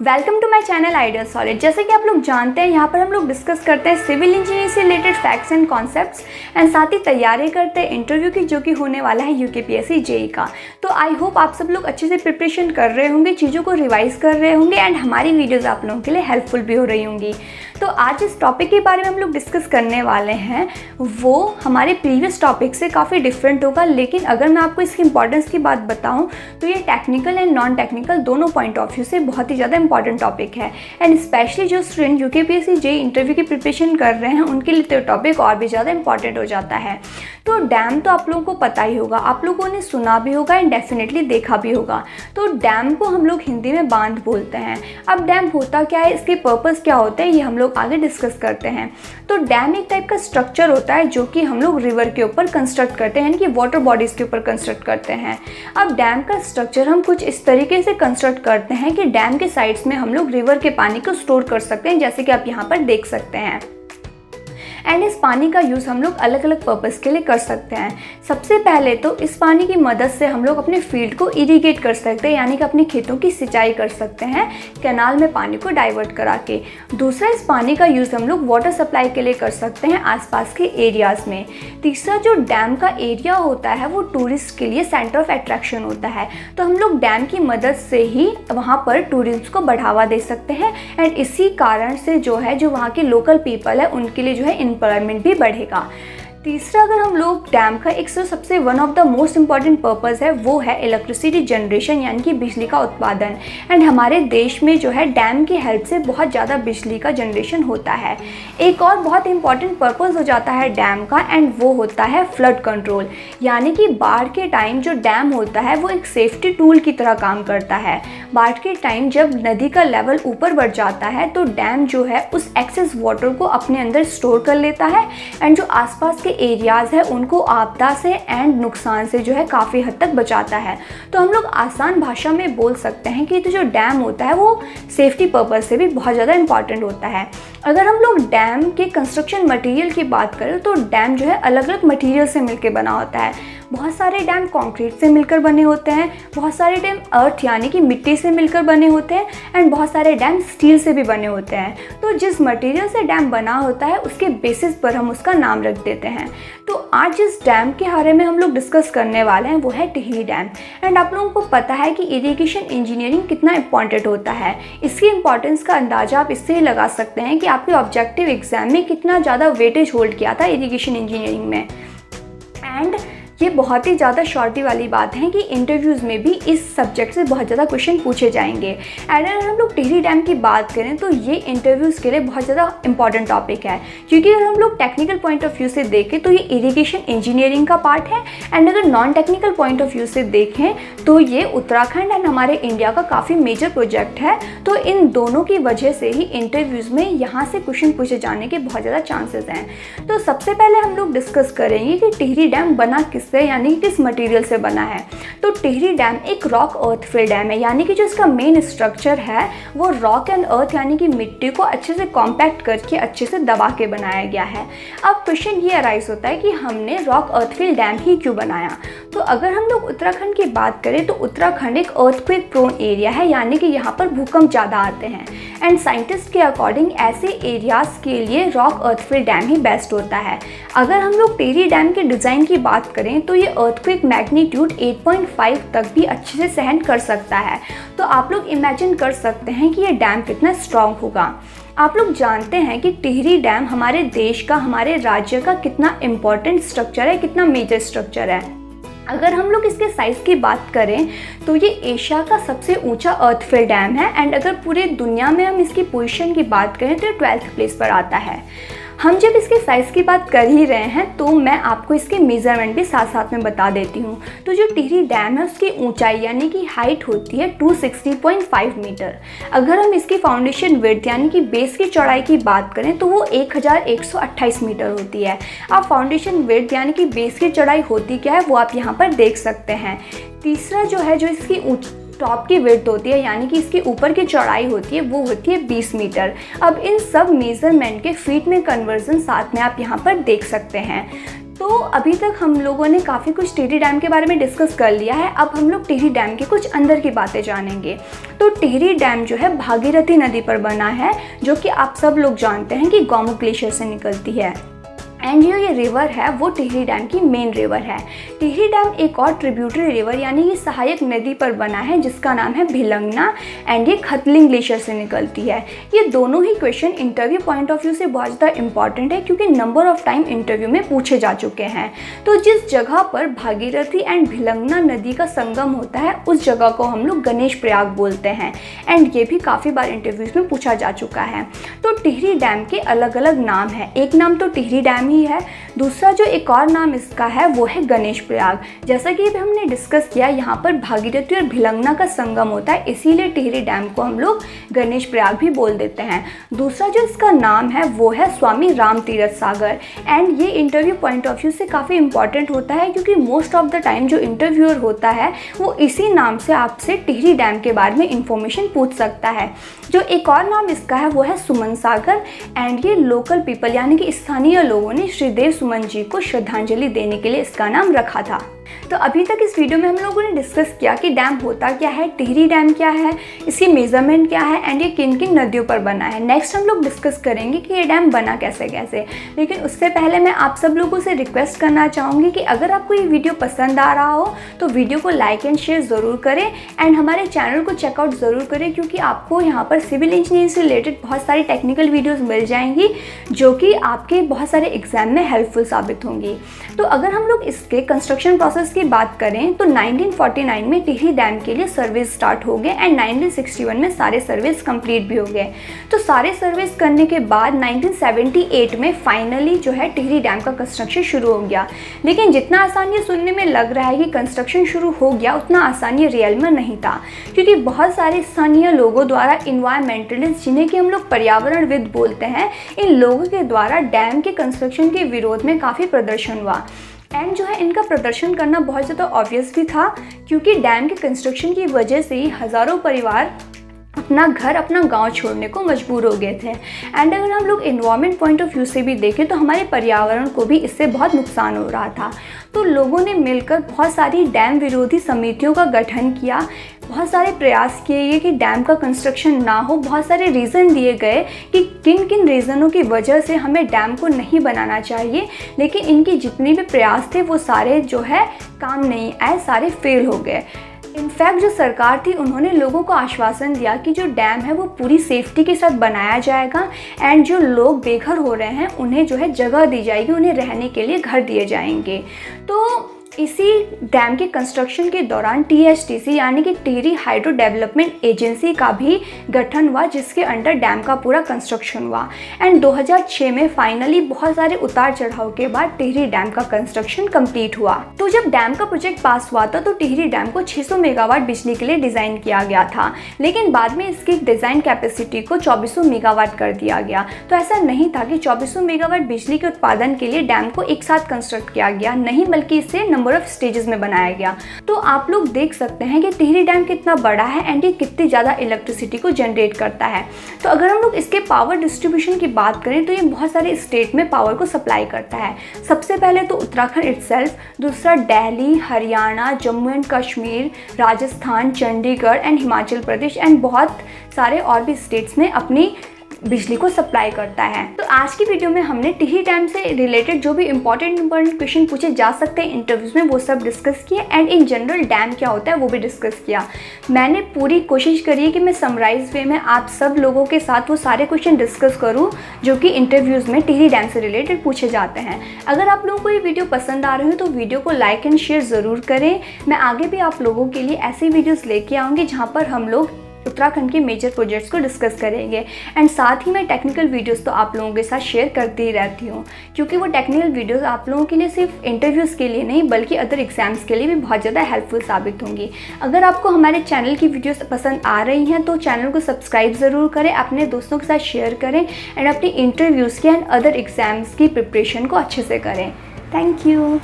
Welcome to my channel idea solid. जैसे कि आप लोग जानते हैं, यहाँ पर हम लोग डिस्कस करते हैं सिविल इंजीनियरिंग से related facts and concepts and साथ ही तैयारी करते हैं इंटरव्यू की, जो कि होने वाला है यूकेपीएससी जेई का। तो आई होप आप सब लोग अच्छे से प्रिपरेशन कर रहे होंगे, चीज़ों को रिवाइज कर रहे होंगे एंड हमारी वीडियोज़ आप लोगों के लिए हेल्पफुल भी हो रही होंगी। तो आज इस टॉपिक के बारे में हम लोग डिस्कस करने वाले हैं, वो हमारे प्रीवियस टॉपिक से काफ़ी डिफरेंट होगा। लेकिन अगर मैं आपको इसकी इंपॉर्टेंस की बात बताऊं तो ये टेक्निकल एंड नॉन टेक्निकल दोनों पॉइंट ऑफ व्यू से बहुत ही ज़्यादा इंपॉर्टेंट टॉपिक है। एंड स्पेशली जो स्टूडेंट यूकेपीएससी जेई इंटरव्यू की प्रिपरेशन कर रहे हैं उनके लिए तो टॉपिक और भी ज़्यादा इंपॉर्टेंट हो जाता है। तो डैम तो आप लोगों को पता ही होगा, आप लोगों ने सुना भी होगा एंड डेफिनेटली देखा भी होगा। तो डैम को हम लोग हिंदी में बांध बोलते हैं। अब डैम होता क्या है, इसके पर्पज़ क्या होते हैं, ये हम लोग आगे डिस्कस करते हैं। तो डैम एक टाइप का स्ट्रक्चर होता है जो कि हम लोग रिवर के ऊपर कंस्ट्रक्ट करते हैं, यानी कि वाटर बॉडीज़ के ऊपर कंस्ट्रक्ट करते हैं। अब डैम का स्ट्रक्चर हम कुछ इस तरीके से कंस्ट्रक्ट करते हैं कि डैम के साइड्स में हम लोग रिवर के पानी को स्टोर कर सकते हैं, जैसे कि आप यहाँ पर देख सकते हैं। एंड इस पानी का यूज़ हम लोग अलग अलग पर्पज़ के लिए कर सकते हैं। सबसे पहले तो इस पानी की मदद से हम लोग अपने फील्ड को इरीगेट कर सकते हैं, यानी कि अपने खेतों की सिंचाई कर सकते हैं कैनाल में पानी को डाइवर्ट करा के। दूसरा, इस पानी का यूज़ हम लोग वाटर सप्लाई के लिए कर सकते हैं आसपास के एरियाज़ में। तीसरा, जो डैम का एरिया होता है वो टूरिस्ट के लिए सेंटर ऑफ अट्रैक्शन होता है, तो हम लोग डैम की मदद से ही वहाँ पर टूरिज्म को बढ़ावा दे सकते हैं। एंड इसी कारण से जो वहाँ के लोकल पीपल है उनके लिए एम्प्लॉयमेंट भी बढ़ेगा। तीसरा, अगर हम लोग डैम का एक सबसे one of the most important purpose है वो है इलेक्ट्रिसिटी जनरेशन, यानी कि बिजली का उत्पादन। एंड हमारे देश में डैम की हेल्प से बहुत ज़्यादा बिजली का जनरेशन होता है। एक और बहुत इंपॉर्टेंट पर्पज़ हो जाता है डैम का, एंड वो होता है फ्लड कंट्रोल, यानी कि बाढ़ के टाइम जो डैम होता है वो एक सेफ्टी टूल की तरह काम करता है। बाढ़ के टाइम जब नदी का लेवल ऊपर बढ़ जाता है तो डैम उस एक्सेस वाटर को अपने अंदर स्टोर कर लेता है एंड जो आसपास के एरियाज़ है उनको आपदा से एंड नुकसान से काफ़ी हद तक बचाता है। तो हम लोग आसान भाषा में बोल सकते हैं कि तो जो डैम होता है वो सेफ्टी पर्पज़ से भी बहुत ज़्यादा इंपॉर्टेंट होता है। अगर हम लोग डैम के कंस्ट्रक्शन मटेरियल की बात करें तो डैम अलग अलग मटेरियल से मिलकर बना होता है। बहुत सारे डैम कंक्रीट से मिलकर बने होते हैं, बहुत सारे डैम अर्थ यानी कि मिट्टी से मिलकर बने होते हैं एंड बहुत सारे डैम स्टील से भी बने होते हैं। तो जिस मटेरियल से डैम बना होता है उसके बेसिस पर हम उसका नाम रख देते हैं। तो आज जिस डैम के बारे में हम लोग डिस्कस करने वाले हैं वो है टिहरी डैम। एंड आप लोगों को पता है कि इरिगेशन इंजीनियरिंग कितना इंपॉर्टेंट होता है। इसकी इंपॉर्टेंस का अंदाजा आप इससे ही लगा सकते हैं कि आपके ऑब्जेक्टिव एग्जाम में कितना ज़्यादा वेटेज होल्ड किया था इरिगेशन इंजीनियरिंग में। एंड ये बहुत ही ज़्यादा शॉर्टी वाली बात है कि इंटरव्यूज़ में भी इस सब्जेक्ट से बहुत ज़्यादा क्वेश्चन पूछे जाएंगे। एंड अगर हम लोग टिहरी डैम की बात करें तो ये इंटरव्यूज़ के लिए बहुत ज़्यादा इंपॉर्टेंट टॉपिक है, क्योंकि अगर हम लोग टेक्निकल पॉइंट ऑफ व्यू से देखें तो ये इरिगेशन इंजीनियरिंग का पार्ट है, एंड अगर non technical point of view से देखें तो ये उत्तराखंड एंड हमारे इंडिया का काफ़ी मेजर प्रोजेक्ट है। तो इन दोनों की वजह से ही इंटरव्यूज़ में यहाँ से क्वेश्चन पूछे जाने के बहुत ज़्यादा चांसेस हैं। तो सबसे पहले हम लोग डिस्कस करेंगे कि टिहरी डैम बना यानी किस मटेरियल से बना है। तो टिहरी डैम एक रॉक अर्थ फिल डैम है, यानी कि जो इसका मेन स्ट्रक्चर है वो रॉक एंड अर्थ यानी कि मिट्टी को अच्छे से कॉम्पैक्ट करके अच्छे से दबा के बनाया गया है। अब क्वेश्चन ये अराइज होता है कि हमने रॉक अर्थ फिल डैम ही क्यों बनाया। तो अगर हम लोग उत्तराखंड की बात करें तो उत्तराखंड एक अर्थक्वेक प्रोन एरिया है, यानी कि यहाँ पर भूकंप ज़्यादा आते हैं। एंड साइंटिस्ट के अकॉर्डिंग ऐसे एरियाज़ के लिए रॉक अर्थ फिल डैम ही बेस्ट होता है। अगर हम लोग टिहरी डैम के डिज़ाइन की बात करें तो ये अर्थक्वेक मैग्नीट्यूड 8.5 तक भी अच्छे से सहन कर सकता है। तो आप लोग इमेजिन कर सकते हैं कि ये डैम कितना स्ट्रॉन्ग होगा। आप लोग जानते हैं कि टिहरी डैम हमारे देश का, हमारे राज्य का कितना इम्पॉर्टेंट स्ट्रक्चर है, कितना मेजर स्ट्रक्चर है। अगर हम लोग इसके साइज़ की बात करें तो ये एशिया का सबसे ऊंचा अर्थफिल डैम है। एंड अगर पूरे दुनिया में हम इसकी पोजीशन की बात करें तो 12th प्लेस पर आता है। हम जब इसके साइज़ की बात कर ही रहे हैं तो मैं आपको इसके मेज़रमेंट भी साथ साथ में बता देती हूँ। तो जो टिहरी डैम है उसकी ऊंचाई यानी कि हाइट होती है 260.5 मीटर। अगर हम इसकी फाउंडेशन विड्थ यानी कि बेस की चौड़ाई की बात करें तो वो 1128 मीटर होती है। अब फाउंडेशन विड्थ यानी कि बेस की चौड़ाई होती क्या है वो आप यहाँ पर देख सकते हैं। तीसरा जो इसकी टॉप की विड्थ होती है यानी कि इसके ऊपर की चौड़ाई होती है वो होती है 20 मीटर। अब इन सब मेजरमेंट के फीट में कन्वर्जन साथ में आप यहाँ पर देख सकते हैं। तो अभी तक हम लोगों ने काफ़ी कुछ टिहरी डैम के बारे में डिस्कस कर लिया है। अब हम लोग टिहरी डैम के कुछ अंदर की बातें जानेंगे। तो टिहरी डैम जो है भागीरथी नदी पर बना है, जो कि आप सब लोग जानते हैं कि गौमुख ग्लेशियर से निकलती है। एंड जो ये रिवर है वो टिहरी डैम की मेन रिवर है। टिहरी डैम एक और ट्रिब्यूटरी रिवर यानी कि सहायक नदी पर बना है जिसका नाम है भिलंगना, एंड ये खतलिंग ग्लेशियर से निकलती है। ये दोनों ही question interview point of view से बहुत ज़्यादा इंपॉर्टेंट है, क्योंकि नंबर ऑफ टाइम इंटरव्यू में पूछे जा चुके हैं। तो जिस जगह पर भागीरथी एंड भिलंगना नदी का संगम होता है उस जगह को हम लोग गणेश प्रयाग बोलते हैं, एंड ये भी काफ़ी बार इंटरव्यूज़ में पूछा जा चुका है। तो टिहरी डैम के अलग अलग नाम हैं। एक नाम तो टिहरी डैम ही है, दूसरा जो एक और नाम इसका है वो है गणेश प्रयाग। जैसा कि हमने डिस्कस किया, यहाँ पर भागीरथी और भिलंगना का संगम होता है, इसीलिए टिहरी डैम को हम लोग गणेश प्रयाग भी बोल देते हैं। दूसरा जो इसका नाम है वो है स्वामी राम तीरथ सागर, एंड ये इंटरव्यू पॉइंट ऑफ व्यू से काफ़ी इंपॉर्टेंट होता है, क्योंकि मोस्ट ऑफ द टाइम जो इंटरव्यूअर होता है वो इसी नाम से आपसे टिहरी डैम के बारे में इंफॉर्मेशन पूछ सकता है। जो एक और नाम इसका है वो है सुमन सागर, एंड ये लोकल पीपल यानी कि स्थानीय लोगों ने श्रीदेव सुमन जी को श्रद्धांजलि देने के लिए इसका नाम रखा था। तो अभी तक इस वीडियो में हम लोगों ने डिस्कस किया कि डैम होता क्या है, टिहरी डैम क्या है, इसकी मेजरमेंट क्या है, एंड ये किन किन नदियों पर बना है। नेक्स्ट हम लोग डिस्कस करेंगे कि ये डैम बना कैसे कैसे। लेकिन उससे पहले मैं आप सब लोगों से रिक्वेस्ट करना चाहूँगी कि अगर आपको ये वीडियो पसंद आ रहा हो तो वीडियो को लाइक एंड शेयर ज़रूर करें, एंड हमारे चैनल को चेकआउट ज़रूर करें, क्योंकि आपको यहाँ पर सिविल इंजीनियरिंग से रिलेटेड बहुत सारी टेक्निकल वीडियोज़ मिल जाएंगी जो कि आपके बहुत सारे एग्जाम में हेल्पफुल साबित होंगी। तो अगर हम लोग इसके कंस्ट्रक्शन प्रोसेस की बात करें तो 1949 में टिहरी डैम के लिए सर्विस स्टार्ट हो गए, एंड 1961 में सारे सर्विस कंप्लीट भी हो गए। तो सारे सर्विस करने के बाद 1978 में फाइनली जो है टिहरी डैम का कंस्ट्रक्शन शुरू हो गया। लेकिन जितना आसान ये सुनने में लग रहा है कि कंस्ट्रक्शन शुरू हो गया, उतना आसान ये रियल में नहीं था, क्योंकि बहुत सारे स्थानीय लोगों द्वारा, इन्वायरमेंटलिस्ट जिन्हें कि हम लोग पर्यावरणविद बोलते हैं, इन लोगों के द्वारा डैम के कंस्ट्रक्शन के विरोध में काफ़ी प्रदर्शन हुआ। एंड जो है इनका प्रदर्शन करना बहुत ज़्यादा ऑब्वियस भी था, क्योंकि डैम के कंस्ट्रक्शन की वजह से ही हज़ारों परिवार अपना घर, अपना गांव छोड़ने को मजबूर हो गए थे। एंड अगर हम लोग एनवायरनमेंट पॉइंट ऑफ व्यू से भी देखें तो हमारे पर्यावरण को भी इससे बहुत नुकसान हो रहा था। तो लोगों ने मिलकर बहुत सारी डैम विरोधी समितियों का गठन किया, बहुत सारे प्रयास किए गए कि डैम का कंस्ट्रक्शन ना हो। बहुत सारे रीज़न दिए गए कि किन किन रीज़नों की वजह से हमें डैम को नहीं बनाना चाहिए, लेकिन इनकी जितने भी प्रयास थे वो सारे जो है काम नहीं आए, सारे फेल हो गए। इनफैक्ट जो सरकार थी उन्होंने लोगों को आश्वासन दिया कि जो डैम है वो पूरी सेफ्टी के साथ बनाया जाएगा, एंड जो लोग बेघर हो रहे हैं उन्हें जो है जगह दी जाएगी, उन्हें रहने के लिए घर दिए जाएंगे। तो इसी डैम के कंस्ट्रक्शन के दौरान THDC यानी कि टिहरी हाइड्रो डेवलपमेंट एजेंसी का भी गठन हुआ, जिसके अंडर डैम का पूरा कंस्ट्रक्शन हुआ। एंड 2006 में फाइनली बहुत सारे उतार चढ़ाव के बाद टिहरी डैम का कंस्ट्रक्शन कंप्लीट हुआ। तो जब डैम का प्रोजेक्ट पास हुआ था तो टिहरी डैम को 600 मेगावाट बिजली के लिए डिज़ाइन किया गया था, लेकिन बाद में इसकी डिज़ाइन कैपेसिटी को 2400 मेगावाट कर दिया गया। तो ऐसा नहीं था कि 2400 मेगावाट बिजली के उत्पादन के लिए डैम को एक साथ कंस्ट्रक्ट किया गया, नहीं, बल्कि इसे नंबर ऑफ स्टेजेस में बनाया गया। तो आप लोग देख सकते हैं कि टिहरी डैम कितना बड़ा है एंड ये कितनी ज़्यादा इलेक्ट्रिसिटी को जनरेट करता है। तो अगर हम लोग इसके पावर डिस्ट्रीब्यूशन की बात करें तो ये बहुत सारे स्टेट में पावर को सप्लाई करता है। सबसे पहले तो उत्तराखंड इटसेल्फ, दूसरा Delhi, Haryana, Jammu and Kashmir, Rajasthan, Chandigarh and Himachal Pradesh and बहुत सारे और भी स्टेट्स में अपनी बिजली को सप्लाई करता है। तो आज की वीडियो में हमने टिहरी डैम से रिलेटेड जो भी इंपॉर्टेंट क्वेश्चन पूछे जा सकते हैं इंटरव्यूज में वो सब डिस्कस किए, एंड इन जनरल डैम क्या होता है वो भी डिस्कस किया। मैंने पूरी कोशिश करी है कि मैं समराइज वे में आप सब लोगों के साथ वो सारे क्वेश्चन डिस्कस करूँ जो कि इंटरव्यूज़ में टिहरी डैम से रिलेटेड पूछे जाते हैं। अगर आप लोगों को ये वीडियो पसंद आ रही हो तो वीडियो को लाइक एंड शेयर ज़रूर करें। मैं आगे भी आप लोगों के लिए ऐसी वीडियोज़ लेके आऊँगी जहाँ पर हम लोग उत्तराखंड के मेजर प्रोजेक्ट्स को डिस्कस करेंगे, एंड साथ ही मैं टेक्निकल वीडियोस तो आप लोगों के साथ शेयर करती ही रहती हूँ, क्योंकि वो टेक्निकल वीडियोस आप लोगों के लिए सिर्फ इंटरव्यूज़ के लिए नहीं बल्कि अदर एग्जाम्स के लिए भी बहुत ज़्यादा हेल्पफुल साबित होंगी। अगर आपको हमारे चैनल की वीडियोस पसंद आ रही हैं तो चैनल को सब्सक्राइब ज़रूर करें, अपने दोस्तों के साथ शेयर करें, एंड अपनी इंटरव्यूज़ के एंड अदर एग्जाम्स की प्रिपरेशन को अच्छे से करें। Thank you.